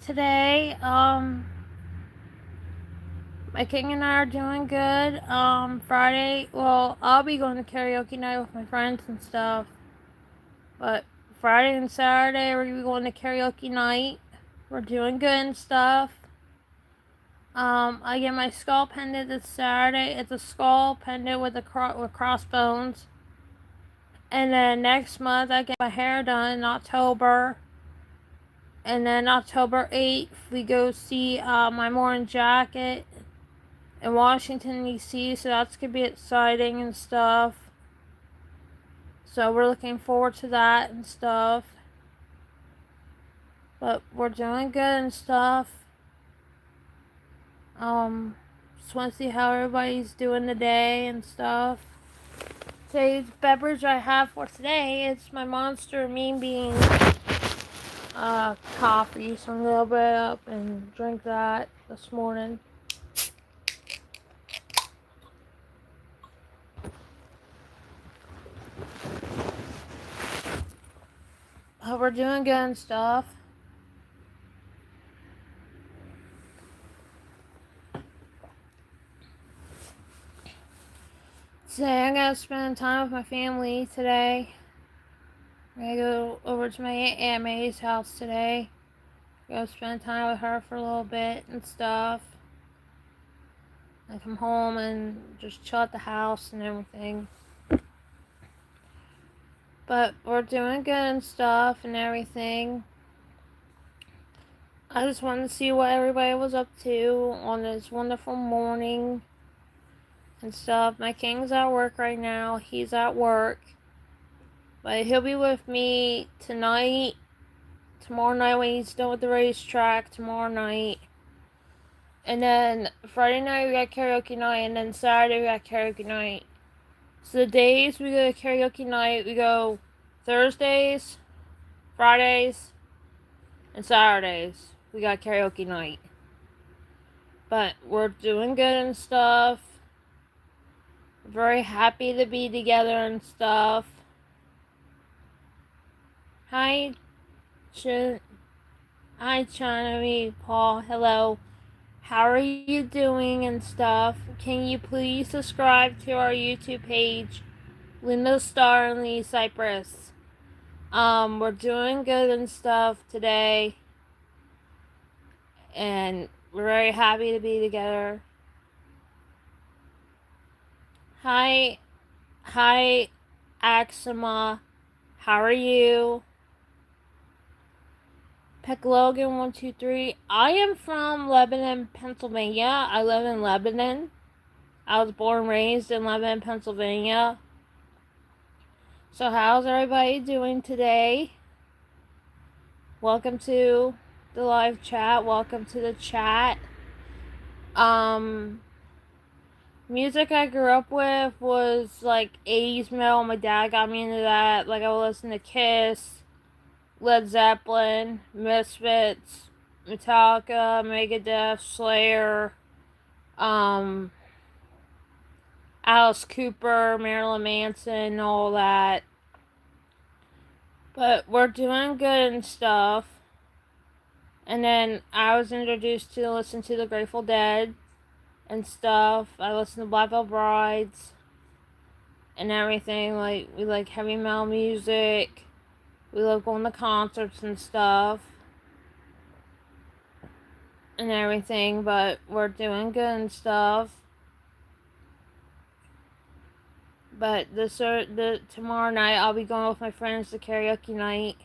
today. My king and I are doing good. Friday, well, I'll be going to karaoke night with my friends and stuff. But Friday and Saturday, we're gonna be going to karaoke night. We're doing good and stuff. I get my skull pendant this Saturday. It's a skull pendant with with crossbones. And then next month, I get my hair done in October. And then October 8th, we go see my Morning Jacket in Washington, D.C., so that's going to be exciting and stuff. So we're looking forward to that and stuff. But we're doing good and stuff. Just want to see how everybody's doing today and stuff. Today's beverage I have for today is my Monster Mean Bean coffee. So I'm going to open it up and drink that this morning. We're doing good and stuff. Today I'm going to spend time with my family today. I'm going to go over to my Aunt May's house today. Go spend time with her for a little bit and stuff. I come home and just chill at the house and everything. But we're doing good and stuff and everything. I just wanted to see what everybody was up to on this wonderful morning and stuff. My king's at work right now. He's at work. But he'll be with me tonight, tomorrow night when he's done with the racetrack, tomorrow night. And then Friday night we got karaoke night, and then Saturday we got karaoke night. So the days we go to karaoke night, we go Thursdays, Fridays, and Saturdays. We got karaoke night. But we're doing good and stuff. Very happy to be together and stuff. Hi, China, Paul. Hello. How are you doing and stuff? Can you please subscribe to our YouTube page, Linda Star and Lee Cypress? We're doing good and stuff today. And we're very happy to be together. Hi, Axima. How are you? Peck Logan 123. I am from Lebanon, Pennsylvania. I live in Lebanon. I was born and raised in Lebanon, Pennsylvania. So how's everybody doing today? Welcome to the live chat. Welcome to the chat. Music I grew up with was like 80s metal. My dad got me into that. Like I would listen to Kiss, Led Zeppelin, Misfits, Metallica, Megadeth, Slayer, Alice Cooper, Marilyn Manson, all that. But we're doing good and stuff. And then I was introduced to listen to the Grateful Dead and stuff. I listen to Black Veil Brides and everything. Like we like heavy metal music. We love going to concerts and stuff and everything, but we're doing good and stuff. But tomorrow night I'll be going with my friends to karaoke night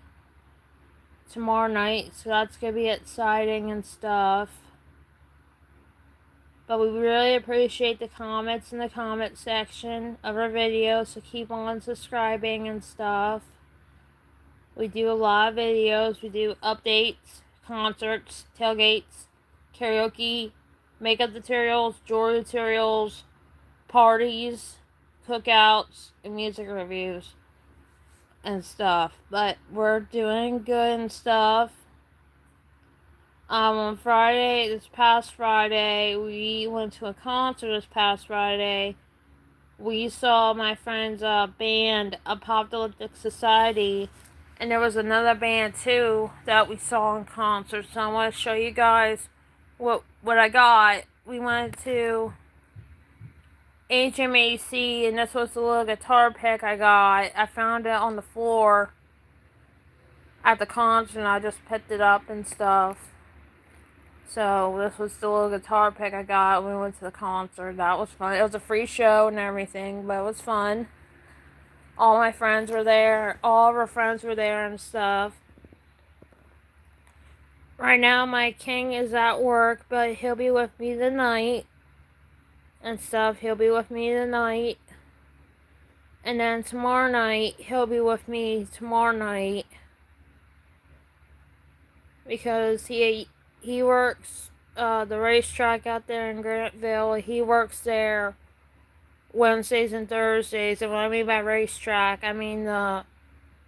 tomorrow night, so that's gonna be exciting and stuff. But we really appreciate the comments in the comment section of our videos, so keep on subscribing and stuff. We do a lot of videos. We do updates, concerts, tailgates, karaoke, makeup tutorials, jewelry tutorials, parties, cookouts, and music reviews and stuff. But we're doing good and stuff. On Friday, this past Friday, we went to a concert this past Friday. We saw my friend's band, Apocalyptic Society, And there was another band too that we saw in concert. So I want to show you guys what I got. We went to HMAC, and this was the little guitar pick I got. I found it on the floor at the concert, and I just picked it up and stuff. So this was the little guitar pick I got when we went to the concert. That was fun. It was a free show and everything, but it was fun. All my friends were there. All of our friends were there and stuff. Right now, my king is at work, but he'll be with me tonight and stuff. He'll be with me tonight. And then tomorrow night, he'll be with me tomorrow night. Because he works the racetrack out there in Grantville. He works there Wednesdays and Thursdays. And when I mean by racetrack, I mean the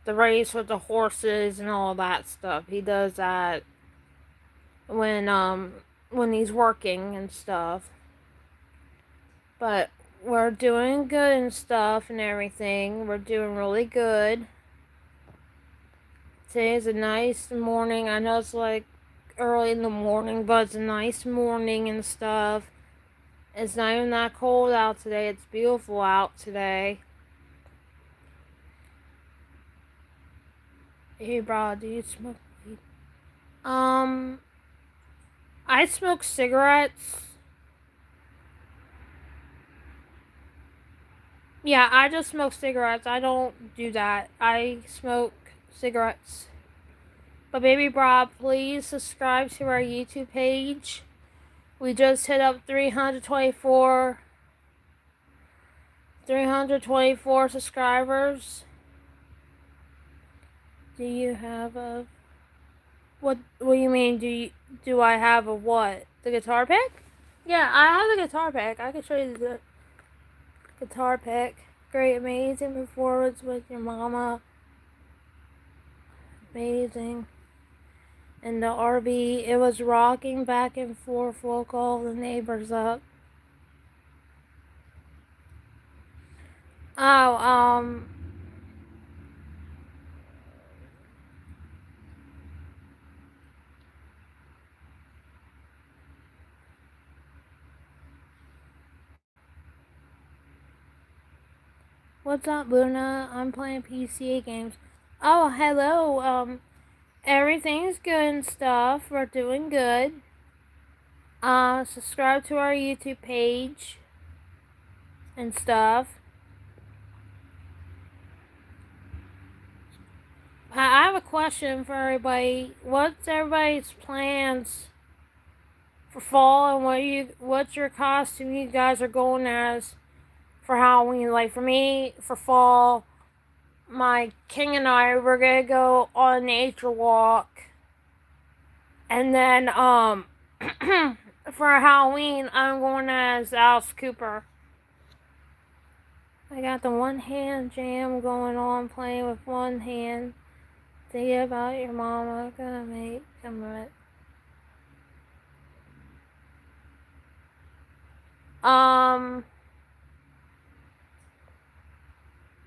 race with the horses and all that stuff. He does that when he's working and stuff. But we're doing good and stuff and everything. We're doing really good. Today's a nice morning. I know it's like early in the morning, but it's a nice morning and stuff. It's not even that cold out today. It's beautiful out today. Hey, bro, do you smoke weed? I smoke cigarettes. Yeah, I just smoke cigarettes. I don't do that. I smoke cigarettes. But baby bro, please subscribe to our YouTube page. We just hit up 324 subscribers. Do you have a what do you mean? Do I have a what? The guitar pick? Yeah, I have the guitar pick. I can show you the guitar pick. Great, amazing performance with your mama. Amazing. And the RV, it was rocking back and forth, woke all the neighbors up. Oh, what's up, Luna? I'm playing PCA games. Oh, hello. Everything's good and stuff. We're doing good. Subscribe to our YouTube page and stuff. I have a question for everybody. What's everybody's plans for fall, and what's your costume you guys are going as for Halloween? Like for me, for fall, my king and I, we're gonna go on a nature walk, and then for Halloween, I'm going as Alice Cooper. I got the one hand jam going on, playing with one hand. Think about your mama, gonna make some of it. I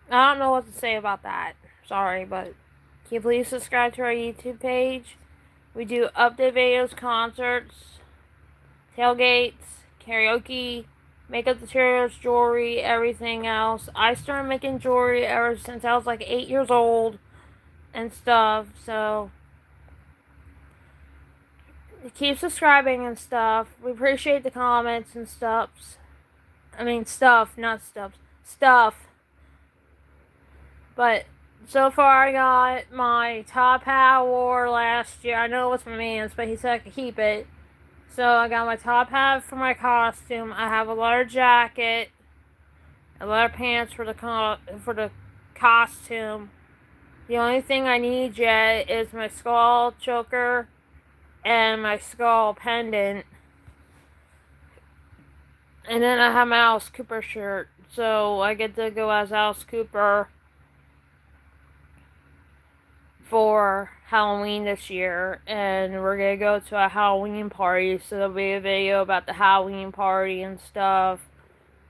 don't know what to say about that. Sorry, but can you please subscribe to our YouTube page? We do update videos, concerts, tailgates, karaoke, makeup tutorials, jewelry, everything else. I started making jewelry ever since I was like 8 years old and stuff, so keep subscribing and stuff. We appreciate the comments and stuff. I mean stuff, not stuff. Stuff. But so far I got my top hat I wore last year. I know it was my man's, but he said I could keep it. So I got my top hat for my costume. I have a leather jacket, a leather pants for the costume. The only thing I need yet is my skull choker and my skull pendant. And then I have my Alice Cooper shirt. So I get to go as Alice Cooper for Halloween this year. And we're going to go to a Halloween party. So there'll be a video about the Halloween party and stuff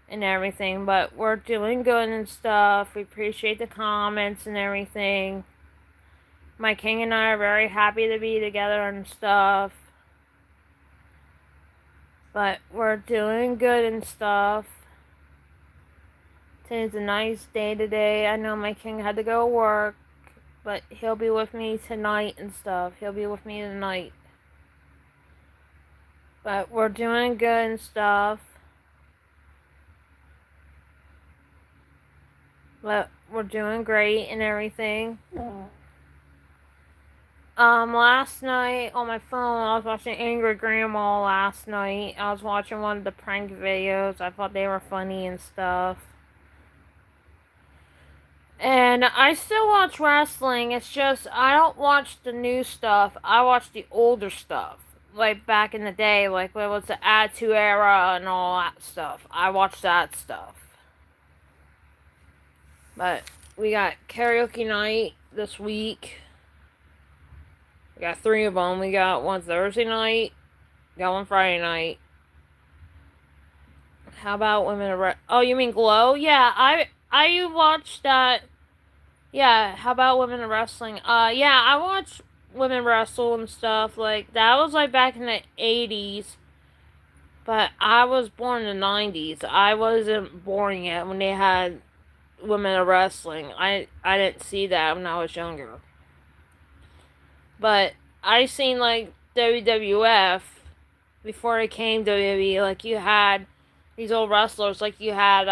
and everything. But we're doing good and stuff. We appreciate the comments and everything. My king and I are very happy to be together and stuff. But we're doing good and stuff. Today's a nice day today. I know my king had to go to work, but he'll be with me tonight and stuff. He'll be with me tonight. But we're doing good and stuff. But we're doing great and everything. Last night on my phone, I was watching Angry Grandma last night. I was watching one of the prank videos. I thought they were funny and stuff. And I still watch wrestling. It's just, I don't watch the new stuff. I watch the older stuff. Like back in the day, like what was the Attitude Era and all that stuff. I watch that stuff. But we got karaoke night this week. We got 3 of them. We got one Thursday night. We got one Friday night. How about Women of Oh, you mean Glow? Yeah, I watched that. Yeah, how about Women in Wrestling? Yeah, I watch women wrestle and stuff. Like, that was like back in the 80s. But I was born in the 90s. I wasn't born yet when they had women in wrestling. I didn't see that when I was younger. But I seen like WWF before it came WWE. Like, you had these old wrestlers. Like, you had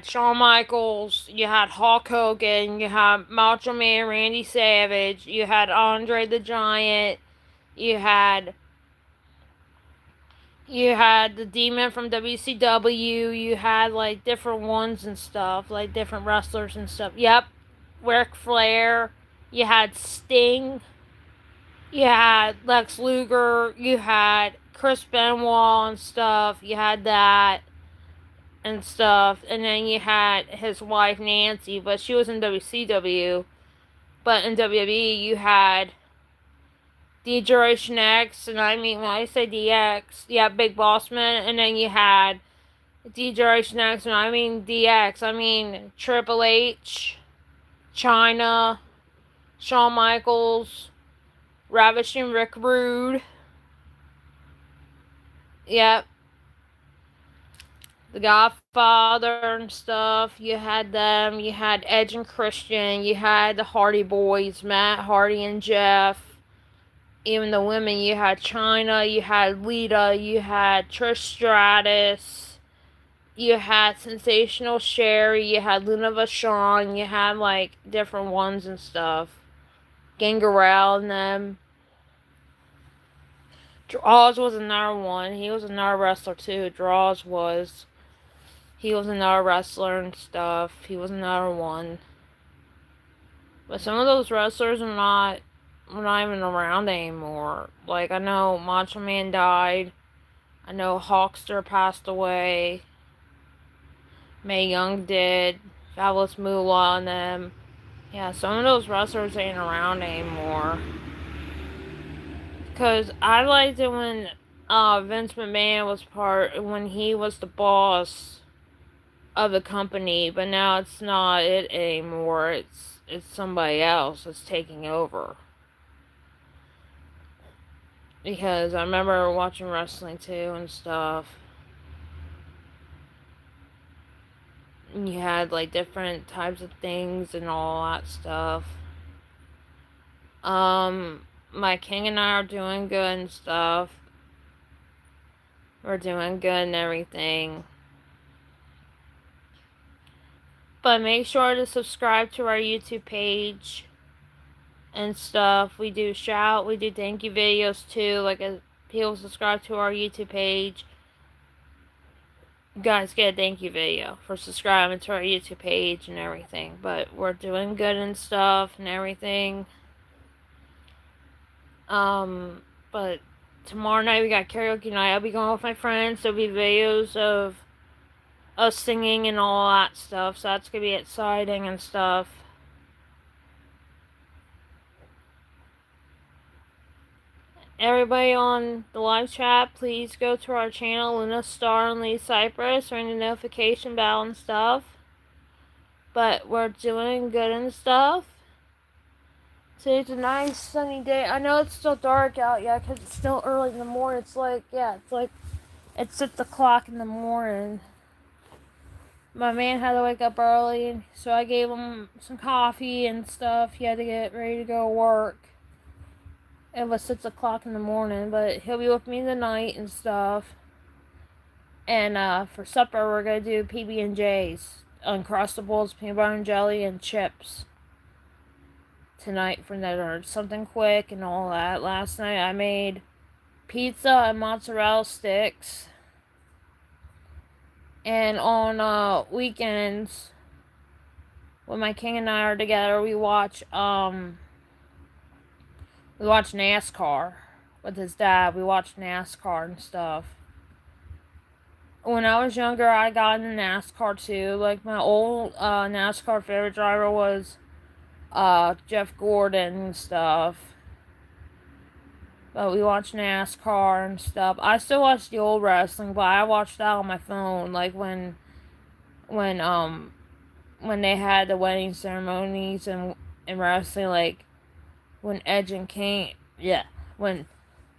Shawn Michaels, you had Hulk Hogan, you had Macho Man Randy Savage, you had Andre the Giant, you had the Demon from WCW, you had like different ones and stuff, like different wrestlers and stuff. Yep, Ric Flair, you had Sting, you had Lex Luger, you had Chris Benoit and stuff, you had that and stuff, and then you had his wife Nancy, but she was in WCW. But in WWE, you had D-Generation X, and I mean, when I say DX, yeah, Big Boss Man, and then you had D-Generation X, and I mean DX, I mean Triple H, Chyna, Shawn Michaels, Ravishing Rick Rude, yep, the Godfather and stuff. You had them. You had Edge and Christian. You had the Hardy Boys, Matt Hardy and Jeff. Even the women, you had Chyna, you had Lita, you had Trish Stratus, you had Sensational Sherry, you had Luna Vachon, you had like different ones and stuff. Gangrel and them. Draws was another one. He was another wrestler too. Draws was. He was another wrestler and stuff. He was another one. But some of those wrestlers are not even around anymore. Like, I know Macho Man died. I know Hawkster passed away. Mae Young did. Fabulous Moolah and them. Yeah, some of those wrestlers ain't around anymore. Because I liked it when Vince McMahon was when he was the boss of the company, but now it's not it anymore. It's somebody else that's taking over. Because I remember watching wrestling too and stuff. And you had like different types of things and all that stuff. My king and I are doing good and stuff. We're doing good and everything. But make sure to subscribe to our YouTube page and stuff. We do we do thank you videos too. Like, if people subscribe to our YouTube page, you guys get a thank you video for subscribing to our YouTube page and everything. But we're doing good and stuff and everything. But tomorrow night we got karaoke night. I'll be going with my friends. There'll be videos of us singing and all that stuff. So that's gonna be exciting and stuff. Everybody on the live chat, please go to our channel, Luna Star and Lee Cypress, ring the notification bell and stuff. But we're doing good and stuff. Today's a nice sunny day. I know it's still dark out yet because it's still early in the morning. It's 6 o'clock in the morning. My man had to wake up early, so I gave him some coffee and stuff. He had to get ready to go to work. It was 6 o'clock in the morning, but he'll be with me tonight and stuff. And for supper, we're going to do PB&J's, Uncrustables, peanut butter and jelly, and chips tonight for dinner. Something quick and all that. Last night I made pizza and mozzarella sticks. And on weekends, when my king and I are together, we watch NASCAR with his dad. We watch NASCAR and stuff. When I was younger, I got into NASCAR too. Like, my old NASCAR favorite driver was Jeff Gordon and stuff. But we watch NASCAR and stuff. I still watch the old wrestling, but I watched that on my phone. Like when they had the wedding ceremonies and wrestling, like when Edge and King, when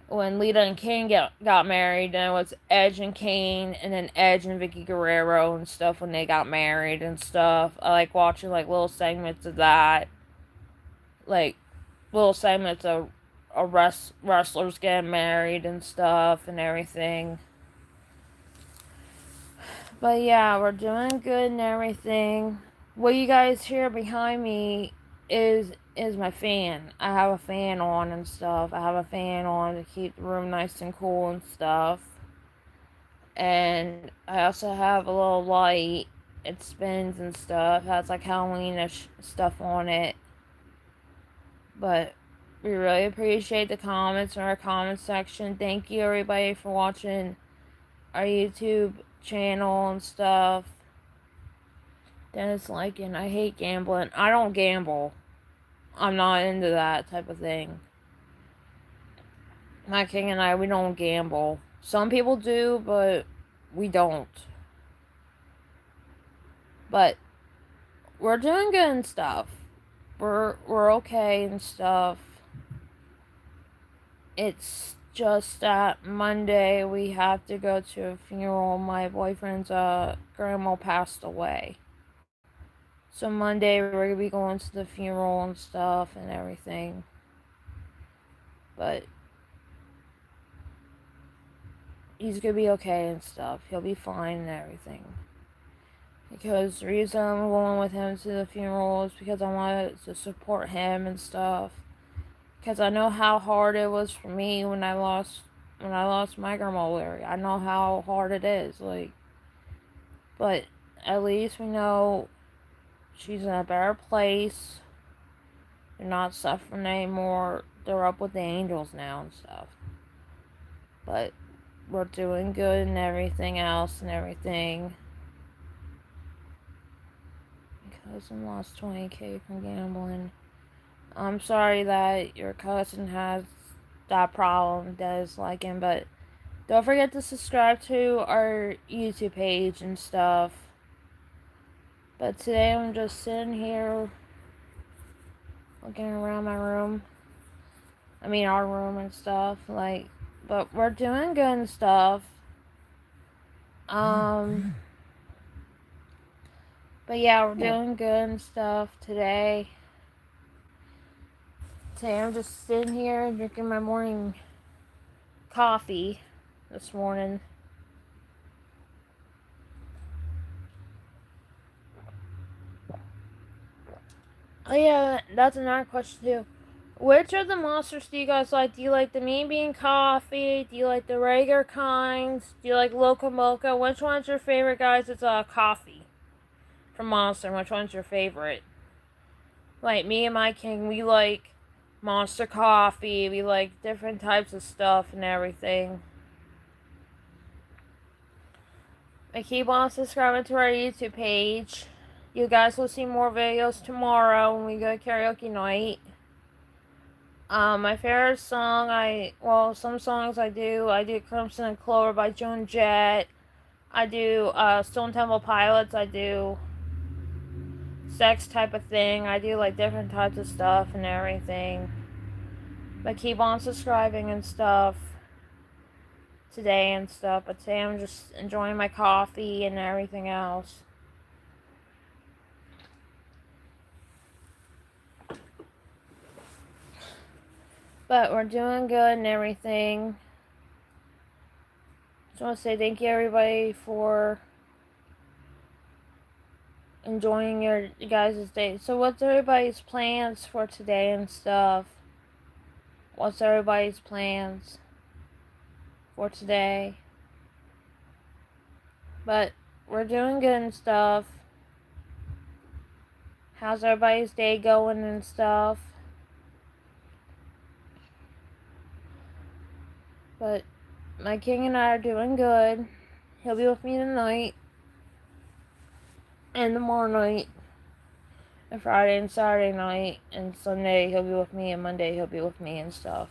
Lita and Kane got married, and it was Edge and Kane, and then Edge and Vicky Guerrero and stuff when they got married and stuff. I like watching like little segments of that, like little segments of wrestlers getting married and stuff and everything. But yeah, we're doing good and everything. What you guys hear behind me is my fan. I have a fan on and stuff. I have a fan on to keep the room nice and cool and stuff. And I also have a little light. It spins and stuff. It has like Halloweenish stuff on it. But we really appreciate the comments in our comment section. Thank you everybody for watching our YouTube channel and stuff. Dennis liking, I hate gambling. I don't gamble. I'm not into that type of thing. My king and I, we don't gamble. Some people do, but we don't. But we're doing good and stuff. We're okay and stuff. It's just that Monday we have to go to a funeral. My boyfriend's grandma passed away. So Monday we're going to be going to the funeral and stuff and everything. But he's going to be okay and stuff. He'll be fine and everything. Because the reason I'm going with him to the funeral is because I wanted to support him and stuff. Because I know how hard it was for me when I lost my grandma Larry. I know how hard it is. But at least we know she's in a better place. They're not suffering anymore. They're up with the angels now and stuff. But we're doing good and everything else and everything. My cousin lost 20K from gambling. I'm sorry that your cousin has that problem, does like him, but don't forget to subscribe to our YouTube page and stuff. But today I'm just sitting here looking around my room. I mean our room and stuff, but we're doing good and stuff. But yeah, we're doing good and stuff today. Today I'm just sitting here drinking my morning coffee this morning. Oh yeah, that's another question too. Which of the monsters do you guys like? Do you like the mean bean coffee? Do you like the regular kinds? Do you like Loco Mocha? Which one's your favorite, guys? It's coffee from Monster. Which one's your favorite? Like me and my king, we like Monster coffee. We like different types of stuff and everything. And keep on subscribing to our YouTube page. You guys will see more videos tomorrow when we go to karaoke night. My favorite song, some songs I do Crimson and Clover by Joan Jett. I do Stone Temple Pilots. I do sex type of thing. I do like different types of stuff and everything. But keep on subscribing and stuff today and stuff. But today I'm just enjoying my coffee and everything else. But we're doing good and everything. Just want to say thank you everybody for enjoying your guys' day. So what's everybody's plans for today and stuff? What's everybody's plans for today? But we're doing good and stuff. How's everybody's day going and stuff? But my king and I are doing good. He'll be with me tonight and tomorrow night and Friday and Saturday night and Sunday he'll be with me and Monday he'll be with me and stuff.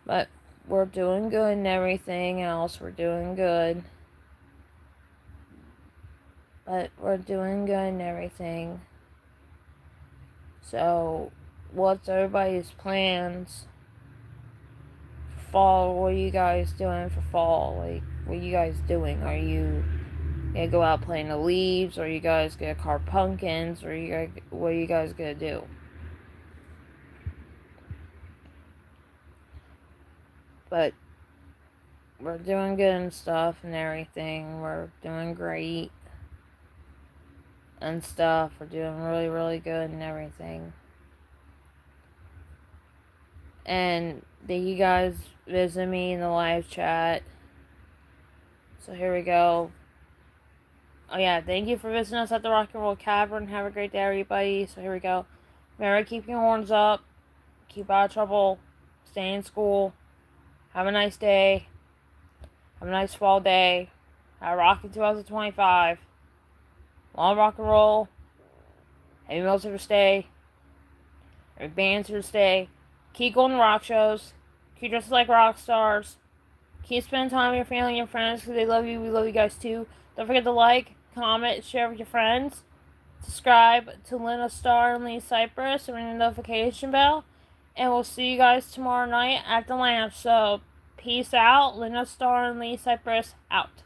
But we're doing good and everything else. We're doing good. But we're doing good and everything. So, what's everybody's plans for fall? What are you guys doing for fall? Like, what are you guys doing? Are you gonna go out playing the leaves? Or are you guys gonna carve pumpkins? Or what are you guys gonna do? But we're doing good and stuff and everything. We're doing great and stuff. We're doing really, really good and everything. And thank you guys visit me in the live chat. So here we go. Oh yeah, thank you for visiting us at the Rock and Roll Cavern. Have a great day, everybody. So here we go. Remember, keep your horns up. Keep out of trouble. Stay in school. Have a nice day. Have a nice fall day. Have a rockin' 2025. Long rock and roll. Heavy metal's here to stay. Every band's here to stay. Keep going to rock shows. Keep dressing like rock stars. Keep spending time with your family and your friends because they love you. We love you guys too. Don't forget to like, comment, share with your friends. Subscribe to Lena Star and Lee Cypress and ring the notification bell. And we'll see you guys tomorrow night at the lamp. So, peace out. Lena Star and Lee Cypress out.